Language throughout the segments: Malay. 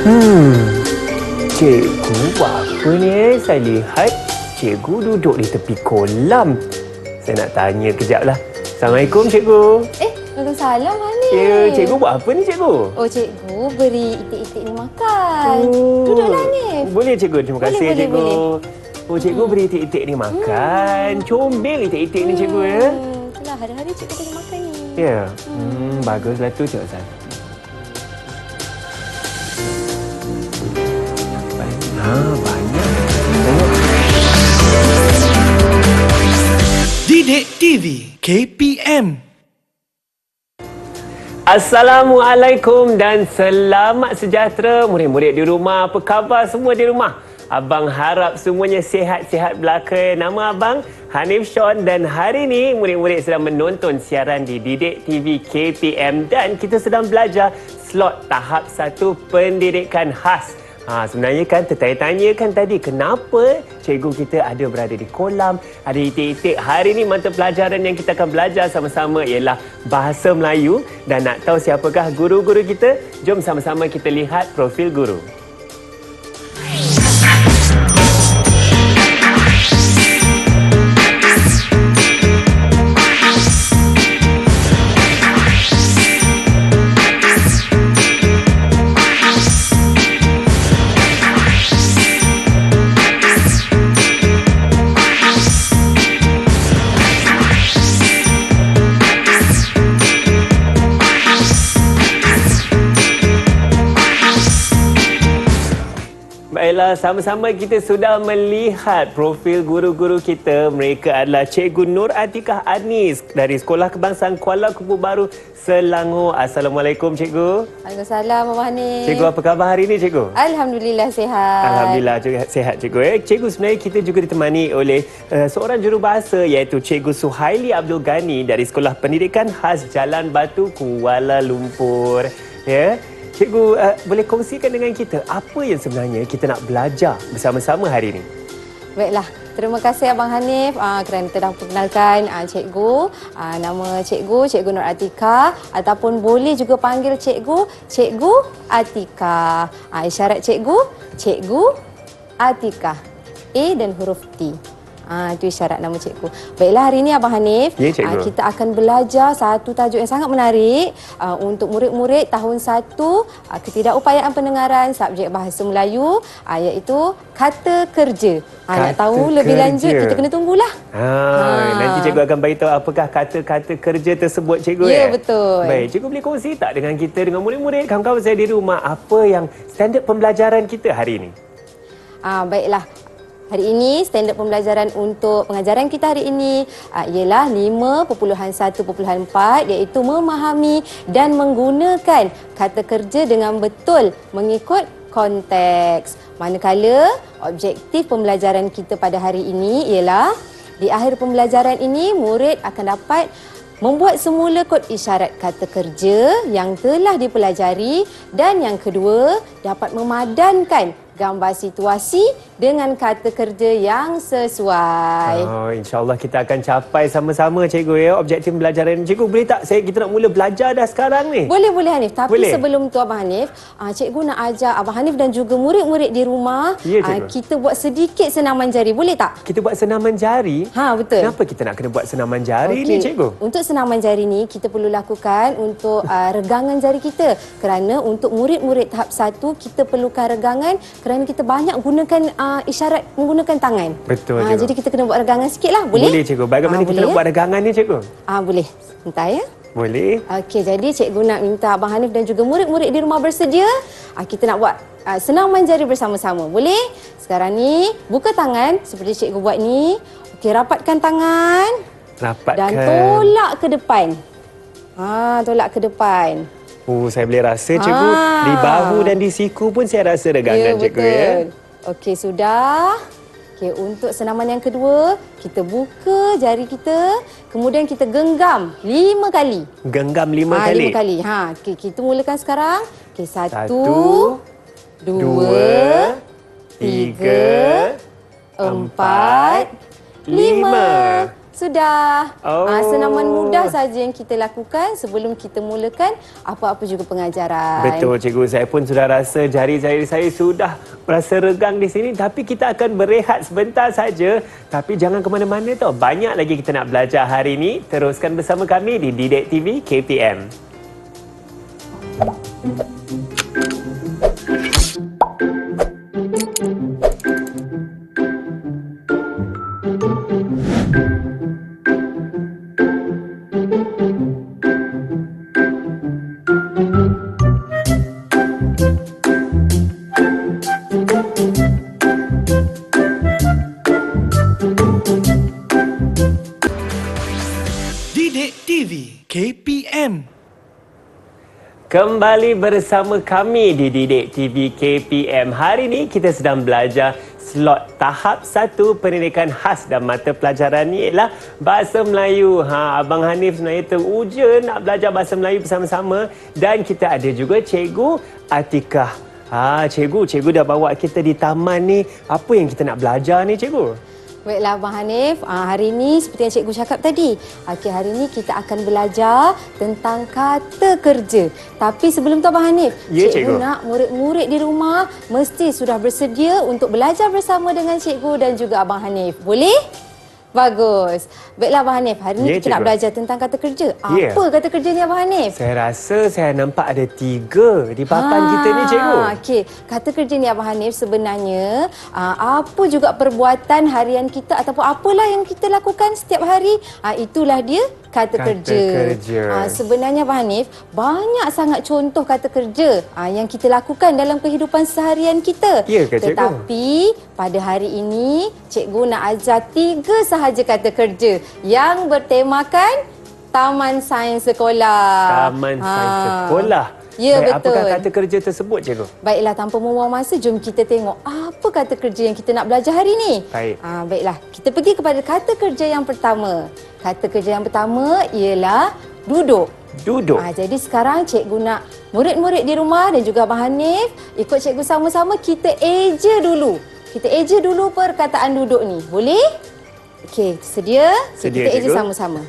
Hmm, cikgu buat apa ni? Saya lihat cikgu duduk di tepi kolam. Saya nak tanya kejap lah. Assalamualaikum, cikgu. Waalaikumsalam, Hanif. Ya, cikgu buat apa ni, cikgu? Oh, cikgu beri itik-itik ni makan. Duduklah, Hanif. Boleh, cikgu. Terima kasih, boleh, cikgu. boleh. Oh, cikgu beri itik-itik ni makan. Comel itik-itik ni, cikgu, ya? Itulah, hari-hari cikgu bagi makan ni. Ya. Baguslah tu, cikgu Azan. Banyak. Didik TV KPM. Assalamualaikum dan selamat sejahtera murid-murid di rumah. Apa khabar semua di rumah? Abang harap semuanya sihat-sihat belaka. Nama abang Hanif Sean dan hari ini murid-murid sedang menonton siaran di Didik TV KPM dan kita sedang belajar slot tahap 1 pendidikan khas. Sebenarnya kan tertanya-tanya kan tadi kenapa cikgu kita ada berada di kolam, ada itik-itik. Hari ini mata pelajaran yang kita akan belajar sama-sama ialah Bahasa Melayu dan nak tahu siapakah guru-guru kita? Jom sama-sama kita lihat profil guru. Baiklah, sama-sama kita sudah melihat profil guru-guru kita. Mereka adalah Cikgu Nur Atikah Anis dari Sekolah Kebangsaan Kuala Kubu Baru, Selangor. Assalamualaikum, Cikgu. Waalaikumsalam, Abang Hanif. Cikgu, apa khabar hari ini, Cikgu? Alhamdulillah, sihat. Alhamdulillah sihat, Cikgu. Cikgu, sebenarnya kita juga ditemani oleh seorang jurubahasa iaitu Cikgu Suhaili Abdul Ghani dari Sekolah Pendidikan Khas Jalan Batu, Kuala Lumpur. Ya. Cikgu, boleh kongsikan dengan kita apa yang sebenarnya kita nak belajar bersama-sama hari ini? Baiklah, terima kasih Abang Hanif kerana telah perkenalkan cikgu. Nama Cikgu Nur Atikah ataupun boleh juga panggil Cikgu Atikah. Isyarat Cikgu Atikah. A dan huruf T. Itu isyarat nama cikgu. Baiklah, hari ini Abang Hanif, kita akan belajar satu tajuk yang sangat menarik untuk murid-murid tahun 1 ketidakupayaan pendengaran subjek Bahasa Melayu, iaitu kata kerja. Nak tahu lebih lanjut, kita kena tunggulah. Nanti cikgu akan beritahu apakah kata-kata kerja tersebut, cikgu. Ya, betul. Baik, cikgu boleh kongsi tak dengan kita, dengan murid-murid, kawan-kawan saya di rumah, apa yang standard pembelajaran kita hari ini? Baiklah. Hari ini, standard pembelajaran untuk pengajaran kita hari ini ialah 5.1.4 iaitu memahami dan menggunakan kata kerja dengan betul mengikut konteks. Manakala, objektif pembelajaran kita pada hari ini ialah di akhir pembelajaran ini, murid akan dapat membuat semula kod isyarat kata kerja yang telah dipelajari dan yang kedua, dapat memadankan gambar situasi dengan kata kerja yang sesuai. InsyaAllah kita akan capai sama-sama, cikgu, ya, objektif pembelajaran. Cikgu, boleh tak kita nak mula belajar dah sekarang ni? Boleh Hanif. Tapi sebelum tu Abang Hanif, cikgu nak ajar Abang Hanif dan juga murid-murid di rumah, kita buat sedikit senaman jari. Boleh tak? Kita buat senaman jari? Betul. Kenapa kita nak kena buat senaman jari ni, cikgu? Untuk senaman jari ni, kita perlu lakukan untuk regangan jari kita. Kerana untuk murid-murid tahap 1, kita perlukan regangan kerana kita banyak gunakan isyarat menggunakan tangan. Betul, cikgu. Jadi kita kena buat regangan sikit lah. Boleh? Boleh, cikgu. Bagaimana kita nak buat regangan ni, cikgu? Boleh. Sebentar, ya. Boleh. Okey, jadi cikgu nak minta Abang Hanif dan juga murid-murid di rumah bersedia. Kita nak buat senaman jari bersama-sama. Boleh? Sekarang ni, buka tangan seperti cikgu buat ni. Okey, rapatkan tangan. Dan tolak ke depan. Tolak ke depan. Saya boleh rasa, cikgu. Di bahu dan di siku pun saya rasa regangan, cikgu. Ya. Okey, sudah. Okey, untuk senaman yang kedua, kita buka jari kita. Kemudian kita genggam 5 kali. Genggam 5 kali? 5 kali. Okey, kita mulakan sekarang. Okey, 1, 2, 3, 4, 5. Sudah. Oh. Senaman mudah saja yang kita lakukan sebelum kita mulakan apa-apa juga pengajaran. Betul, cikgu. Saya pun sudah rasa jari-jari saya sudah merasa regang di sini. Tapi kita akan berehat sebentar saja. Tapi jangan ke mana-mana tau. Banyak lagi kita nak belajar hari ini. Teruskan bersama kami di Didik TV KPM. Didik TV KPM. Kembali bersama kami di Didik TV KPM. Hari ini kita sedang belajar slot tahap 1 pendidikan khas dan mata pelajaran ni ialah Bahasa Melayu. Abang Hanif sebenarnya teruja nak belajar Bahasa Melayu bersama-sama dan kita ada juga Cikgu Atikah. Cikgu dah bawa kita di taman ni. Apa yang kita nak belajar ni, Cikgu? Baiklah Abang Hanif, hari ini seperti yang cikgu cakap tadi, hari ini kita akan belajar tentang kata kerja. Tapi sebelum tu Abang Hanif, cikgu nak murid-murid di rumah mesti sudah bersedia untuk belajar bersama dengan cikgu dan juga Abang Hanif. Boleh? Bagus. Baiklah Abang Hanif, hari ini kita nak belajar tentang kata kerja. Apa kata kerja ni Abang Hanif? Saya rasa saya nampak ada 3 di papan kita ni, cikgu. Okey, kata kerja ni Abang Hanif sebenarnya apa juga perbuatan harian kita ataupun apalah yang kita lakukan setiap hari, itulah dia kata kerja. Sebenarnya Abang Hanif, banyak sangat contoh kata kerja yang kita lakukan dalam kehidupan seharian kita. Ya ke, cikgu? Tetapi pada hari ini cikgu nak ajar 3 sahaja kata kerja yang bertemakan Taman Sains Sekolah. Taman Sains Sekolah. Ya, baik, betul. apakah kata kerja tersebut, cikgu? Baiklah, tanpa membuang masa, jom kita tengok apa kata kerja yang kita nak belajar hari ini. Baik. Baiklah, kita pergi kepada kata kerja yang pertama. Kata kerja yang pertama ialah duduk. Duduk. Jadi sekarang cikgu nak murid-murid di rumah dan juga Abang Hanif ikut cikgu sama-sama kita eja dulu. Kita eja dulu perkataan duduk ni. Boleh? Okey, sedia? Sedia, kita eja cikgu. sama-sama.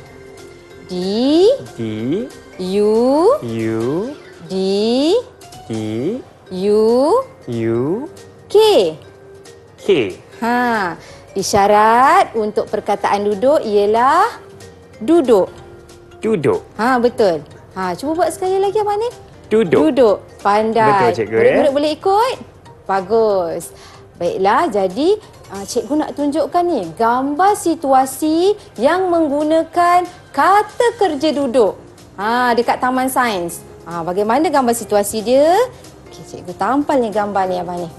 Di, U, di, D, U, K. K. Isyarat untuk perkataan duduk ialah duduk. Duduk. Betul. Cuba buat sekali lagi Abang Hanif. Duduk. Duduk. Pandai. Betul, cikgu, Murid-murid boleh ikut? Bagus. Baiklah, jadi cikgu nak tunjukkan ni gambar situasi yang menggunakan kata kerja duduk. Dekat Taman Sains. Bagaimana gambar situasi dia? Okey, cikgu tampal ni gambar ni Abang Hanif.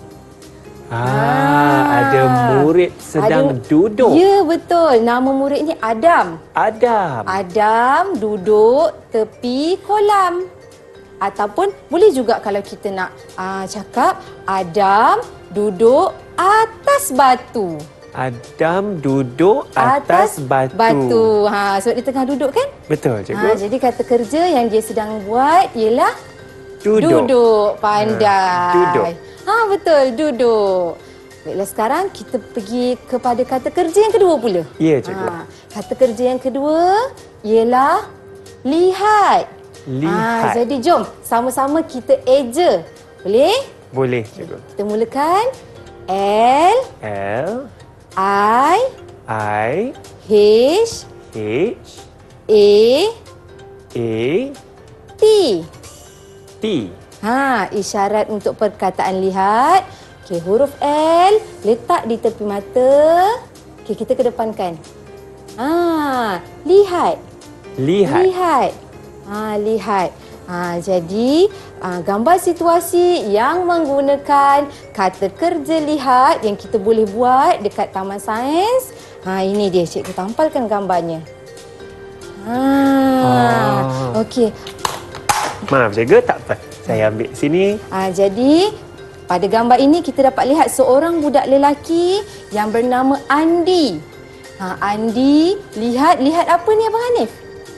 Ada murid sedang duduk. Ya, betul. Nama murid ni Adam. Adam. Adam duduk tepi kolam. Ataupun boleh juga kalau kita nak cakap Adam duduk atas batu. Adam duduk atas batu. Sebab dia tengah duduk kan? Betul, cikgu. Jadi kata kerja yang dia sedang buat ialah Duduk. duduk. Pandai. Duduk. Betul, duduk. Baiklah, sekarang kita pergi kepada kata kerja yang kedua pula. Ya, cikgu. Kata kerja yang kedua ialah lihat. Lihat. Jadi jom sama-sama kita eja. Boleh? Boleh, cikgu. Kita mulakan. L, L, I, I, H, H, A, A, T. T. Isyarat untuk perkataan lihat. Okey, huruf L letak di tepi mata. Okey, kita kedepankan. Lihat. Lihat. Lihat. Lihat. Jadi, gambar situasi yang menggunakan kata kerja lihat yang kita boleh buat dekat Taman Sains. Ini dia, cikgu tampalkan gambarnya. Okey. Maaf, cikgu, tak apa. Saya ambil sini. Jadi, pada gambar ini kita dapat lihat seorang budak lelaki yang bernama Andi. Andi, lihat apa ni Abang Hanif?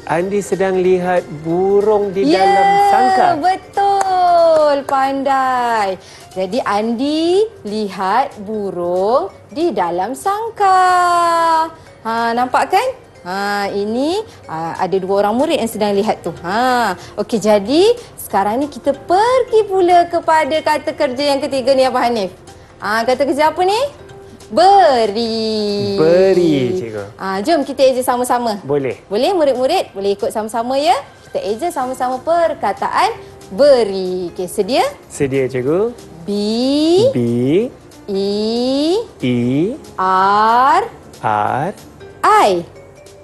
Andi sedang lihat burung di dalam sangkar. Betul, pandai. Jadi Andi lihat burung di dalam sangkar. Nampak kan? Ini ada 2 orang murid yang sedang lihat tu. Okey, jadi sekarang ni kita pergi pula kepada kata kerja yang ketiga ni Abang Hanif. Kata kerja apa ni? Beri. Beri, cikgu. Jom kita eja sama-sama. Boleh. Boleh murid-murid? Boleh ikut sama-sama ya? Kita eja sama-sama perkataan beri. Okey, sedia? Sedia, cikgu. B, B, E, E, R, R, I.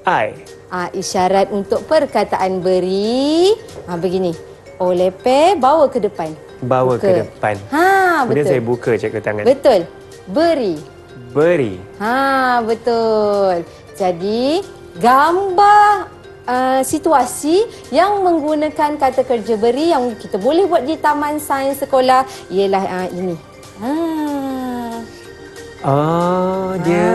I. Isyarat untuk perkataan beri. Begini. O lepeh, bawa ke depan. Bawa Buka. ke depan. Kemudian Betul. saya buka, cikgu, tangan. Betul. Beri. Beri. Betul. Jadi, gambar situasi yang menggunakan kata kerja beri yang kita boleh buat di taman sains sekolah ialah ini. Dia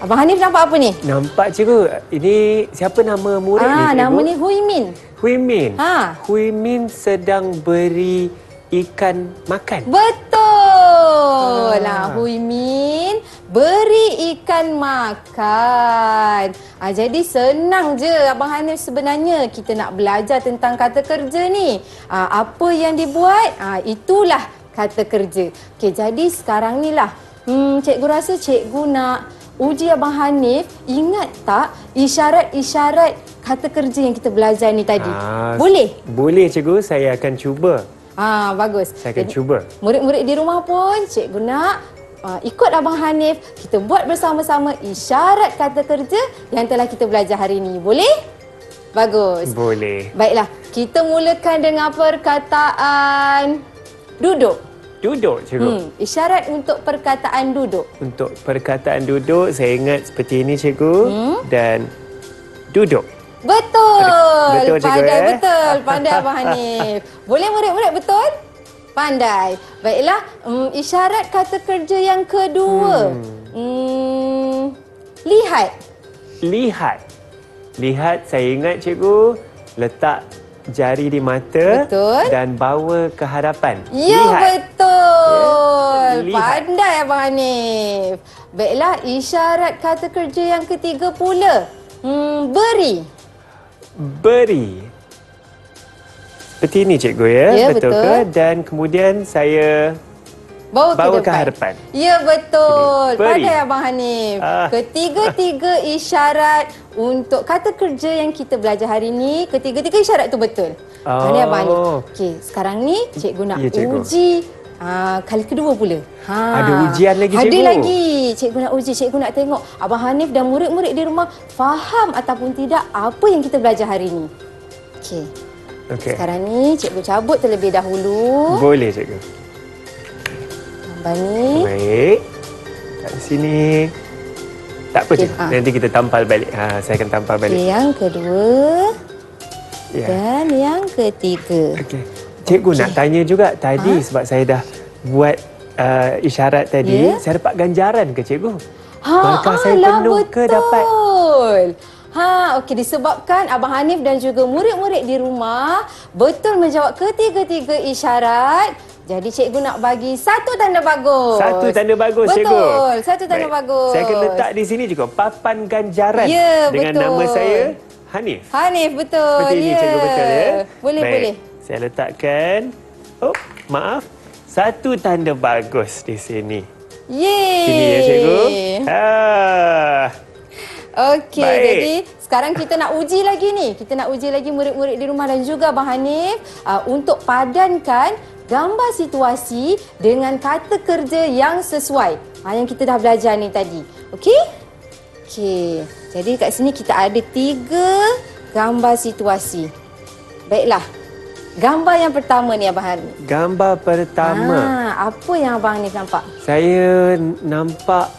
Abang Hanif nampak apa ni? nampak, cikgu. Ini siapa nama murid ni, cikgu? Nama ni Hui Min. Hui Min. Ha. Hui Min sedang beri ikan makan. Betul. Hui Min beri ikan makan. Jadi senang je Abang Hanif sebenarnya. Kita nak belajar tentang kata kerja ni. Apa yang dibuat, itulah kata kerja. Okey, jadi sekarang ni lah. Cikgu rasa cikgu nak uji Abang Hanif. Ingat tak isyarat-isyarat kata kerja yang kita belajar ni tadi? Boleh? Boleh, cikgu. Saya akan cuba. Bagus. Saya akan cuba. Murid-murid di rumah pun cikgu nak ikut Abang Hanif. Kita buat bersama-sama isyarat kata kerja yang telah kita belajar hari ini. Boleh? Bagus. Boleh. Baiklah, kita mulakan dengan perkataan duduk. Duduk, cikgu. Isyarat untuk perkataan duduk. Untuk perkataan duduk, saya ingat seperti ini, cikgu. Dan duduk. Betul. Betul, cikgu, Pandai betul. Pandai Abang Hanif. Boleh murid-murid betul? Pandai. Baiklah, isyarat kata kerja yang kedua. Lihat. Lihat. Lihat, saya ingat, cikgu. Letak jari di mata. Betul. Dan bawa ke hadapan. Ya, Lihat. betul. Ya, lihat. Pandai Abang Hanif. Baiklah, isyarat kata kerja yang ketiga pula. Beri. Beri. Seperti ini, cikgu, ya? Ya, betul betul. ke? Dan kemudian saya Bawa ke depan. hadapan. Ya, betul. Beri. Pandai Abang Hanif. Ketiga-tiga isyarat untuk kata kerja yang kita belajar hari ini, ketiga-tiga isyarat tu betul. Pandai Abang Hanif. Okey, sekarang ni cikgu nak Ya, cikgu. uji kali kedua pula. Ada ujian lagi, cikgu? Ada lagi. Cikgu nak uji, cikgu nak tengok Abang Hanif dan murid-murid di rumah faham ataupun tidak apa yang kita belajar hari ini. Okey. Okey. Sekarang ni cikgu cabut terlebih dahulu. Boleh, cikgu. Gambar ni. Baik. Kat sini. Tak apa, Okey, cikgu. Nanti kita tampal balik. Saya akan tampal balik. Okey, yang kedua Ya. dan yang ketiga. Okey. Cikgu nak tanya juga tadi sebab saya dah buat isyarat tadi, Ya? saya dapat ganjaran ke, cikgu? Markah saya penuh ke dapat? Betul. Okey, disebabkan Abang Hanif dan juga murid-murid di rumah betul menjawab ketiga-tiga isyarat. Jadi cikgu nak bagi satu tanda bagus. Satu tanda bagus, betul. cikgu. Betul, satu tanda Baik. bagus. Saya akan letak di sini juga papan ganjaran Ya, dengan betul. nama saya Hanif. Hanif, betul. Seperti ini, cikgu, betul ya? Boleh, Baik. boleh. Saya letakkan, maaf, satu tanda bagus di sini. Yeay. Sini ya, cikgu. Okey, Baik. jadi sekarang kita nak uji lagi ni. Kita nak uji lagi murid-murid di rumah dan juga Abang Hanif untuk padankan gambar situasi dengan kata kerja yang sesuai. Yang kita dah belajar ni tadi. Okey? Okey. Jadi kat sini kita ada 3 gambar situasi. Baiklah. Gambar yang pertama ni Abang Hanif. Gambar pertama. Apa yang Abang Hanif nampak? Saya nampak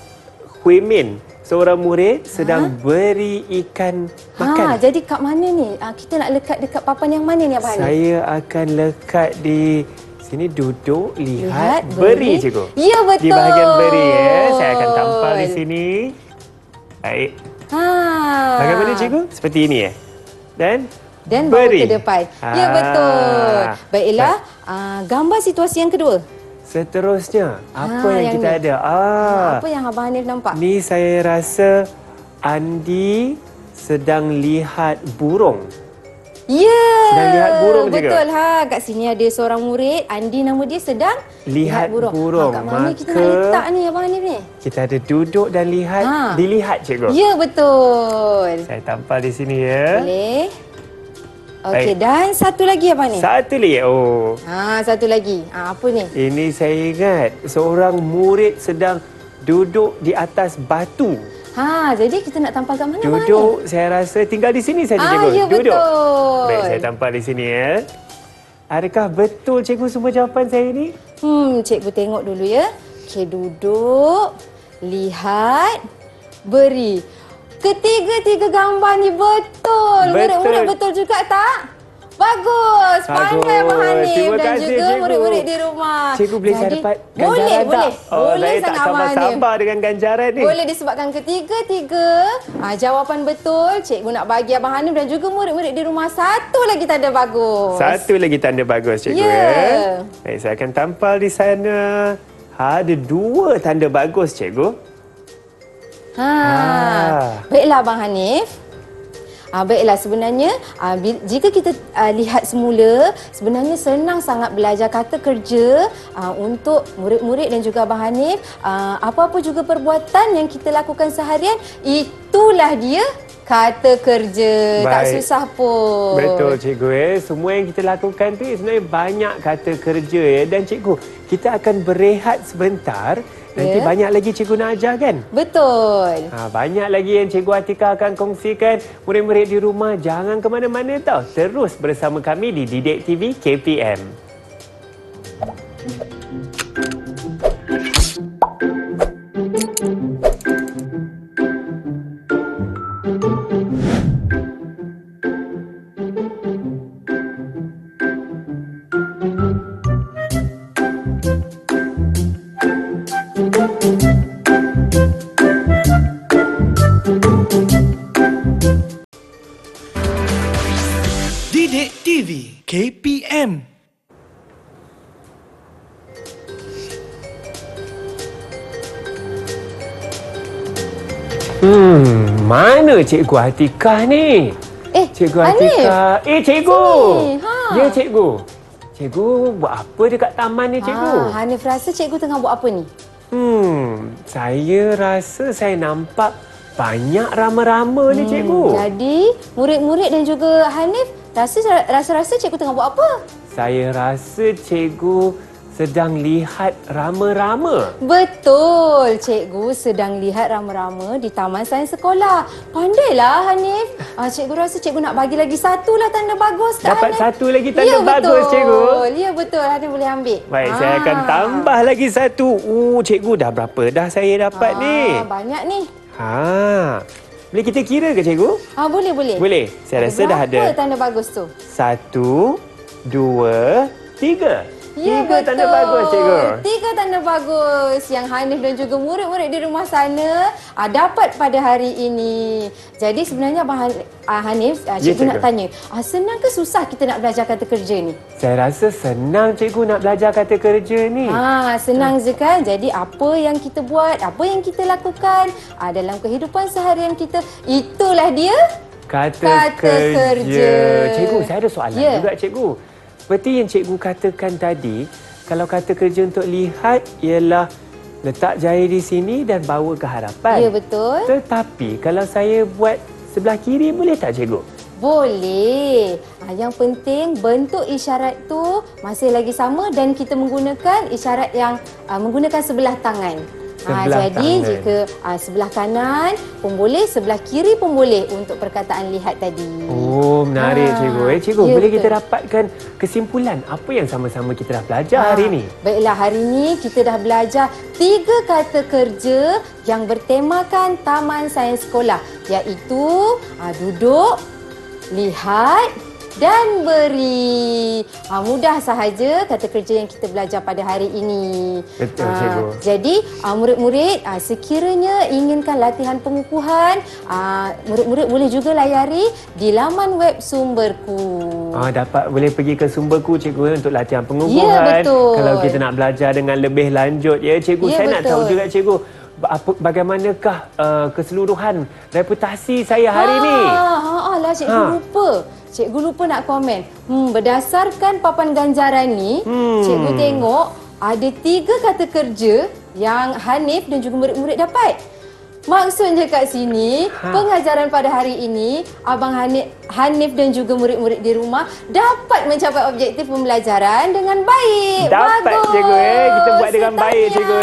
Hui Min, seorang murid sedang beri ikan makan. Jadi kat mana ni? Kita nak lekat dekat papan yang mana ni Abang Hanif? Saya akan lekat di sini, duduk, lihat, beri, cikgu. Ya, betul. Di bahagian beri ya. Saya akan tampal di sini. Baik. Bagaimana, cikgu? Seperti ini ya. Dan bawa beri. ke depan. Ya, betul. Baiklah, gambar situasi yang kedua. Seterusnya, apa yang yang kita ni. ada? Apa yang Abang Hanif nampak? Ni saya rasa Andi sedang lihat burung. Ya, Sedang lihat burung juga? betul ha. Kat sini ada seorang murid, Andi nama dia sedang Lihat burung. Kat mana kita nak Maka- letak ni Abang Hanif ni? Kita ada duduk dan lihat, dilihat cikgu. Ya, betul. Saya tampal di sini ya. Boleh. Okey, Baik. dan satu lagi Abang ni. Satu lagi. Oh, Satu lagi. Apa ni? ini saya ingat seorang murid sedang duduk di atas batu. Jadi kita nak tampal kat mana Abang Hanif? Duduk, saya rasa tinggal di sini saja cikgu. Ya, Duduk. betul. Baik, saya tampal di sini ya. Adakah betul cikgu semua jawapan saya ni? Cikgu tengok dulu ya. Okey, duduk, lihat, beri. Ketiga-tiga gambar ni betul. Betul. Murid-murid betul juga tak? Bagus. Pandai Abang Hanif Terima dan kasih, juga cikgu. murid-murid di rumah. Cikgu boleh saya Jadi, dapat ganjaran boleh, tak? boleh. Oh, Boleh saya tak sangat Abang Hanif. sabar-sabar dengan ganjaran ni. Boleh disebabkan ketiga-tiga jawapan betul. Cikgu nak bagi Abang Hanif dan juga murid-murid di rumah satu lagi tanda bagus. Satu lagi tanda bagus cikgu Ya. ya. Baik, saya akan tampal di sana. Ada 2 tanda bagus cikgu. Baiklah Abang Hanif. Baiklah, sebenarnya jika kita lihat semula, sebenarnya senang sangat belajar kata kerja untuk murid-murid dan juga Abang Hanif. Apa-apa juga perbuatan yang kita lakukan seharian, itulah dia kata kerja. Tak Baik. susah pun. Betul cikgu ya. Semua yang kita lakukan tu sebenarnya banyak kata kerja ya. Dan cikgu, kita akan berehat sebentar. Nanti Ya. banyak lagi cikgu nak ajar kan? Betul. Banyak lagi yang Cikgu Atika akan kongsikan. Murid-murid di rumah jangan ke mana-mana tau. Terus bersama kami di Didik TV KPM. Didik TV KPM. Mana Cikgu Atika ni? Cikgu Hanif. Atika. Cikgu. Sini, Ya, Cikgu. Cikgu buat apa dekat taman ni, Cikgu? Hanif rasa cikgu tengah buat apa ni? Saya rasa saya nampak banyak rama-rama ni, Cikgu. Jadi, murid-murid dan juga Hanif rasa cikgu tengah buat apa? Saya rasa Cikgu sedang lihat rama-rama. Betul, cikgu sedang lihat rama-rama di Taman Sains Sekolah. Pandailah Hanif. Cikgu rasa cikgu nak bagi lagi satu lah tanda bagus kat Dapat Hanif. satu lagi tanda Ya, bagus, betul. Cikgu. Ya, betul. Hanif boleh ambil. Baik, saya akan tambah lagi satu. Cikgu dah berapa dah saya dapat ni? Banyak ni. Boleh kita kira ke, Cikgu? Boleh. Boleh. Saya rasa dah ada. Berapa tanda bagus tu? 1, 2, 3. Ya, 3 tanda betul. bagus, Cikgu. 3 tanda bagus yang Hanif dan juga murid-murid di rumah sana dapat pada hari ini. Jadi sebenarnya Abang Hanif, cikgu nak tanya, senang ke susah kita nak belajar kata kerja ni? Saya rasa senang Cikgu nak belajar kata kerja ni. Senang je kan? Jadi apa yang kita buat, apa yang kita lakukan dalam kehidupan seharian kita, itulah dia Kata kerja. Cikgu, saya ada soalan Ya. juga, Cikgu. Seperti yang Cikgu katakan tadi, kalau kata kerja untuk lihat ialah letak jari di sini dan bawa ke hadapan. Ya, betul. Tetapi kalau saya buat sebelah kiri boleh tak, Cikgu? Boleh. Yang penting bentuk isyarat tu masih lagi sama dan kita menggunakan isyarat yang menggunakan sebelah tangan. Sebelah Jadi tangan. jika sebelah kanan pun boleh, sebelah kiri pun boleh untuk perkataan lihat tadi. Oh, menarik Cikgu. Cikgu, ya, boleh betul. kita dapatkan kesimpulan apa yang sama-sama kita dah belajar hari ini? Baiklah, hari ini kita dah belajar 3 kata kerja yang bertemakan Taman Sains Sekolah, iaitu duduk, lihat dan beri. Mudah sahaja kata kerja yang kita belajar pada hari ini. Betul, Cikgu. Jadi murid-murid sekiranya inginkan latihan pengukuhan, murid-murid boleh juga layari di laman web Sumberku. Boleh pergi ke Sumberku, Cikgu, untuk latihan pengukuhan. Ya, betul. Kalau kita nak belajar dengan lebih lanjut, ya, Cikgu. Ya, Saya nak tahu betul. juga, Cikgu, bagaimanakah keseluruhan reputasi saya hari ni? Lah cikgu lupa. Cikgu lupa nak komen. Berdasarkan papan ganjaran ni, cikgu tengok ada 3 kata kerja yang Hanif dan juga murid-murid dapat. Maksudnya kat sini, pengajaran pada hari ini, Abang Hanif dan juga murid-murid di rumah dapat mencapai objektif pembelajaran dengan baik. Dapat Bagus. cikgu kita buat dengan baik Tahniah. cikgu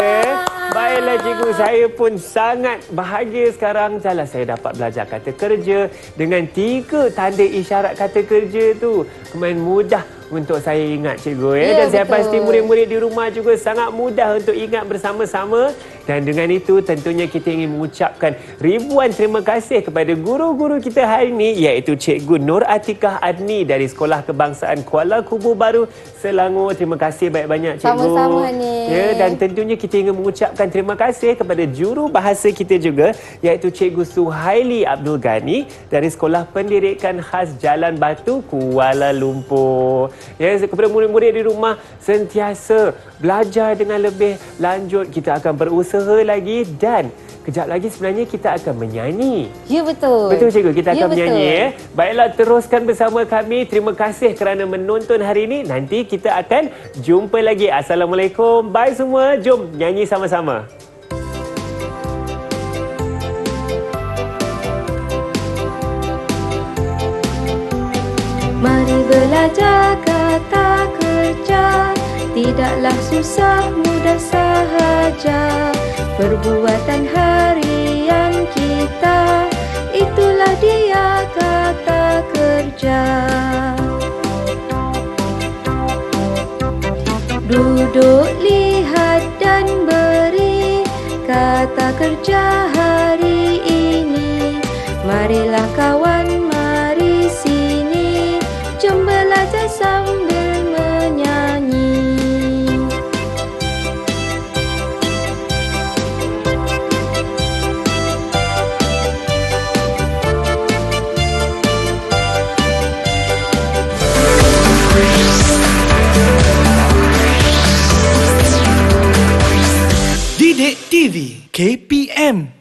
Baiklah cikgu, saya pun sangat bahagia sekarang. Jalan saya dapat belajar kata kerja dengan 3 tanda isyarat kata kerja tu. Kemain mudah untuk saya ingat cikgu Ya, dan saya betul. pasti murid-murid di rumah juga sangat mudah untuk ingat bersama-sama. Dan dengan itu tentunya kita ingin mengucapkan ribuan terima kasih kepada guru-guru kita hari ini, iaitu Cikgu Nur Atikah Adni dari Sekolah Kebangsaan Kuala Kubu Baru, Selangor. Terima kasih banyak-banyak cikgu. Sama-sama, Hanif. Ya, dan tentunya kita ingin mengucapkan terima kasih kepada juru bahasa kita juga, iaitu Cikgu Suhaili Abdul Ghani dari Sekolah Pendidikan Khas Jalan Batu, Kuala Lumpur. Ya, kepada murid-murid di rumah, sentiasa belajar dengan lebih lanjut. Kita akan berusaha lagi dan kejap lagi sebenarnya kita akan menyanyi. Ya, betul. Betul cikgu, kita Ya, akan menyanyi. Baiklah, teruskan bersama kami. Terima kasih kerana menonton hari ini. Nanti kita akan jumpa lagi. Assalamualaikum. Bye semua. Jom nyanyi sama-sama. Mari belajar kata kerja, tidaklah susah, mudah sahaja. Perbuatan harian kita, itulah dia kata kerja. Duduk, lihat dan beri kata kerja hari ini. Marilah kawan, mari sini, jom belajar sambil menyanyi. Didik TV KPM